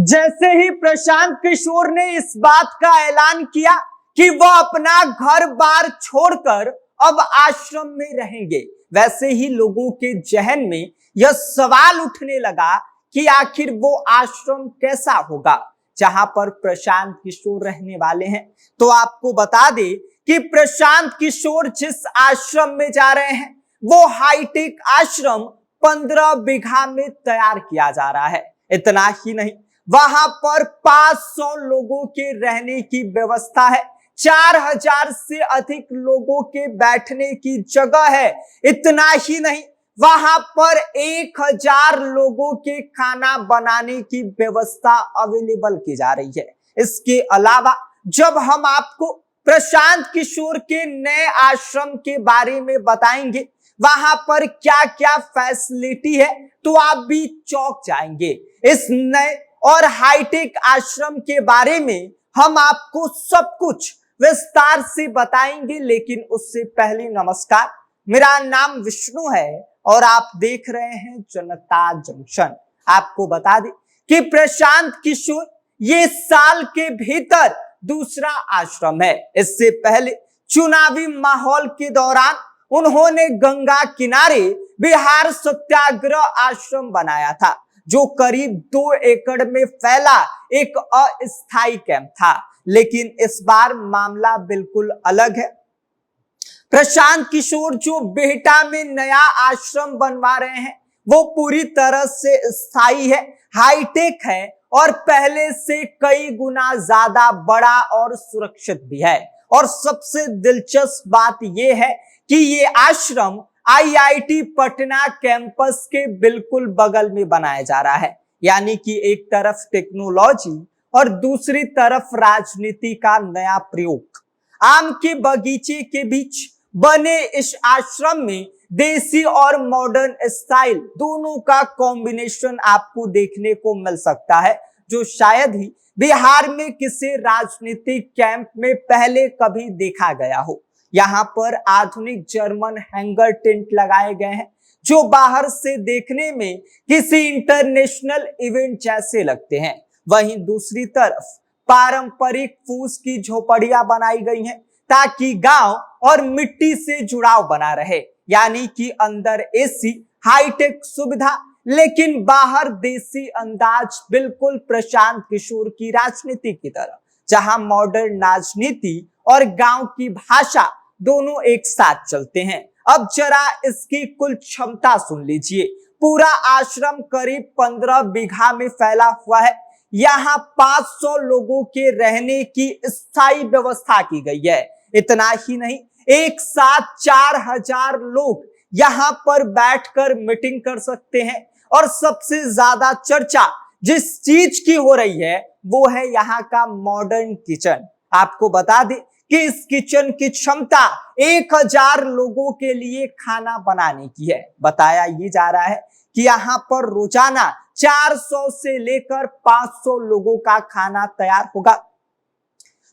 जैसे ही प्रशांत किशोर ने इस बात का ऐलान किया कि वह अपना घर बार छोड़कर अब आश्रम में रहेंगे, वैसे ही लोगों के जहन में यह सवाल उठने लगा कि आखिर वो आश्रम कैसा होगा जहां पर प्रशांत किशोर रहने वाले हैं। तो आपको बता दे कि प्रशांत किशोर जिस आश्रम में जा रहे हैं वो हाईटेक आश्रम 15 बीघा में तैयार किया जा रहा है। इतना ही नहीं, वहां पर 500 लोगों के रहने की व्यवस्था है, 4000 से अधिक लोगों के बैठने की जगह है। इतना ही नहीं, वहां पर 1000 लोगों के खाना बनाने की व्यवस्था अवेलेबल की जा रही है। इसके अलावा जब हम आपको प्रशांत किशोर के नए आश्रम के बारे में बताएंगे, वहां पर क्या क्या फैसिलिटी है, तो आप भी चौंक जाएंगे। इस नए और हाईटेक आश्रम के बारे में हम आपको सब कुछ विस्तार से बताएंगे, लेकिन उससे पहले नमस्कार, मेरा नाम विष्णु है और आप देख रहे हैं जनता जंक्शन। आपको बता दें कि प्रशांत किशोर ये साल के भीतर दूसरा आश्रम है। इससे पहले चुनावी माहौल के दौरान उन्होंने गंगा किनारे बिहार सत्याग्रह आश्रम बनाया था, जो करीब 2 एकड़ में फैला एक अस्थायी कैंप था। लेकिन इस बार मामला बिल्कुल अलग है। प्रशांत किशोर जो बिहटा में नया आश्रम बनवा रहे हैं वो पूरी तरह से स्थायी है, हाईटेक है और पहले से कई गुना ज्यादा बड़ा और सुरक्षित भी है। और सबसे दिलचस्प बात यह है कि ये आश्रम आईआईटी पटना कैंपस के बिल्कुल बगल में बनाया जा रहा है। यानी कि एक तरफ टेक्नोलॉजी और दूसरी तरफ राजनीति का नया प्रयोग। आम के बगीचे के बीच बने इस आश्रम में देसी और मॉडर्न स्टाइल दोनों का कॉम्बिनेशन आपको देखने को मिल सकता है, जो शायद ही बिहार में किसी राजनीतिक कैंप में पहले कभी देखा गया हो। यहाँ पर आधुनिक जर्मन हैंगर टेंट लगाए गए हैं, जो बाहर से देखने में किसी इंटरनेशनल इवेंट जैसे लगते हैं। वहीं दूसरी तरफ पारंपरिक फूस की झोपड़ियां बनाई गई हैं, ताकि गांव और मिट्टी से जुड़ाव बना रहे। यानी कि अंदर एसी, हाईटेक सुविधा, लेकिन बाहर देसी अंदाज, बिल्कुल प्रशांत किशोर की राजनीति की तरह, जहां मॉडर्न राजनीति और गांव की भाषा दोनों एक साथ चलते हैं। अब जरा इसकी कुल क्षमता सुन लीजिए। पूरा आश्रम करीब 15 बीघा में फैला हुआ है। यहाँ 500 लोगों के रहने की स्थायी व्यवस्था की गई है। इतना ही नहीं, एक साथ 4000 लोग यहाँ पर बैठकर मीटिंग कर सकते हैं। और सबसे ज्यादा चर्चा जिस चीज की हो रही है वो है यहाँ का मॉडर्न किचन। आपको बता दें कि इस किचन की क्षमता 1000 लोगों के लिए खाना बनाने की है। बताया ये जा रहा है कि यहाँ पर रोजाना 400 से लेकर 500 लोगों का खाना तैयार होगा।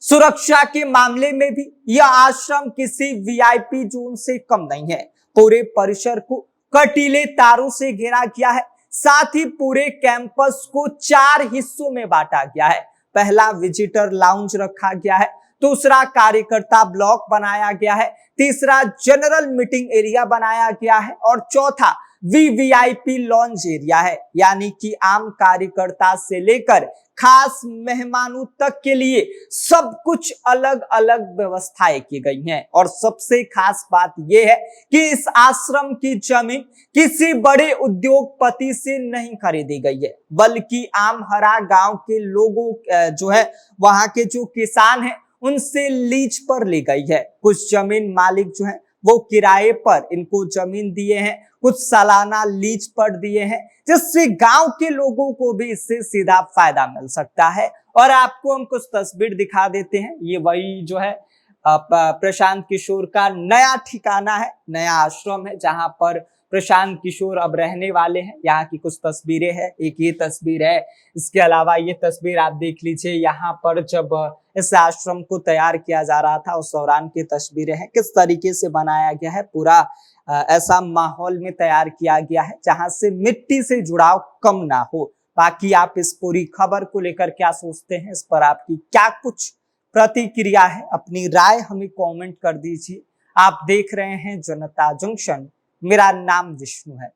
सुरक्षा के मामले में भी यह आश्रम किसी वीआईपी जोन से कम नहीं है। पूरे परिसर को कटीले तारों से घेरा गया है। साथ ही पूरे कैंपस को 4 हिस्सों में बांटा गया है। पहला विजिटर लाउंज रखा गया है, दूसरा कार्यकर्ता ब्लॉक बनाया गया है, तीसरा जनरल मीटिंग एरिया बनाया गया है और चौथा वीवीआईपी लॉन्ज एरिया है। यानी कि आम कार्यकर्ता से लेकर खास मेहमानों तक के लिए सब कुछ अलग अलग व्यवस्थाएं की गई हैं। और सबसे खास बात यह है कि इस आश्रम की जमीन किसी बड़े उद्योगपति से नहीं खरीदी गई है, बल्कि आम हरा गांव के लोगों जो है वहां के जो किसान हैं उनसे लीज पर ली गई है। कुछ जमीन मालिक जो है वो किराए पर इनको जमीन दिए हैं, कुछ सालाना लीज पर दिए हैं, जिससे गांव के लोगों को भी इससे सीधा फायदा मिल सकता है। और आपको हम कुछ तस्वीर दिखा देते हैं। ये वही जो है प्रशांत किशोर का नया ठिकाना है, नया आश्रम है, जहां पर प्रशांत किशोर अब रहने वाले हैं। यहाँ की कुछ तस्वीरें हैं, एक ये तस्वीर है, इसके अलावा ये तस्वीर आप देख लीजिए। यहाँ पर जब इस आश्रम को तैयार किया जा रहा था उस दौरान की तस्वीरें हैं, किस तरीके से बनाया गया है। पूरा ऐसा माहौल में तैयार किया गया है जहां से मिट्टी से जुड़ाव कम ना हो। बाकी आप इस पूरी खबर को लेकर क्या सोचते हैं, इस पर आपकी क्या कुछ प्रतिक्रिया है, अपनी राय हमें कमेंट कर दीजिए। आप देख रहे हैं जनता जंक्शन, मेरा नाम विष्णु है।